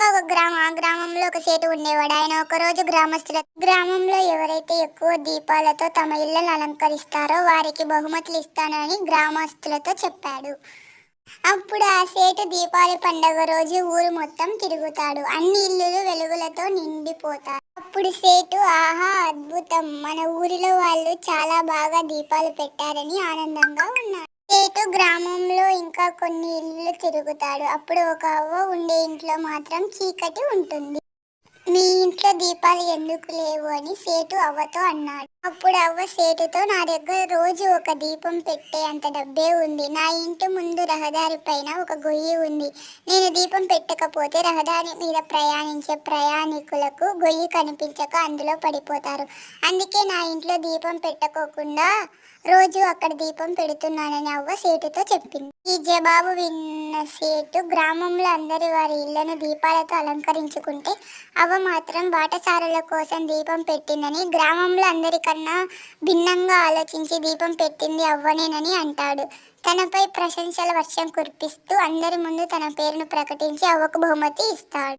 అనగా ఆ గ్రామంలో ఒక సేటు ఉండేవాడు. ఆయన ఒకరోజు గ్రామంలో ఎవరైతే ఎక్కువ దీపాలతో తమ ఇళ్ళను అలంకరిస్తారో వారికి బహుమతులు ఇస్తానని గ్రామస్తులతో చెప్పాడు. అప్పుడు ఆ సేటు దీపావళి పండగ రోజు ఊరు మొత్తం తిరుగుతాడు. అన్ని ఇల్లులు వెలుగులతో నిండిపోతాయి. అప్పుడు సేటు, ఆహా అద్భుతం, మన ఊరిలో వాళ్ళు చాలా బాగా దీపాలు పెట్టారని ఆనందంగా ఉన్నాడు. సేటు గ్రామంలో ఇంకా కొన్ని ఇల్లులు తిరుగుతాడు. అప్పుడు ఒక అవ్వ ఉండే ఇంట్లో మాత్రం చీకటి ఉంటుంది. మీ ఇంట్లో దీపాలు ఎందుకు లేవు అని సేటు అవ్వతో అన్నాడు. అప్పుడు అవ్వ సేటుతో, నా దగ్గర రోజు ఒక దీపం పెట్టే అంత డబ్బే ఉంది. నా ఇంటి ముందు రహదారి పైన ఒక గొయ్యి ఉంది. నేను దీపం పెట్టకపోతే రహదారి మీద ప్రయాణించే ప్రయాణికులకు గొయ్యి కనిపించక అందులో పడిపోతారు. అందుకే నా ఇంట్లో దీపం పెట్టకోకుండా రోజు అక్కడ దీపం పెడుతున్నానని అవ్వ సేటుతో చెప్పింది. ఈ జవాబు విన్న సేటు గ్రామంలో అందరి వారి ఇళ్లను దీపాలతో అలంకరించుకుంటే అవ్వ మాత్రం బాటసారుల కోసం దీపం పెట్టిందని, గ్రామంలో అందరికన్నా భిన్నంగా ఆలోచించి దీపం పెట్టింది అవ్వనేనని అంటాడు. తనపై ప్రశంసల వర్షం కురిపిస్తూ అందరి ముందు తన పేరును ప్రకటించి అవ్వకు బహుమతి ఇస్తాడు.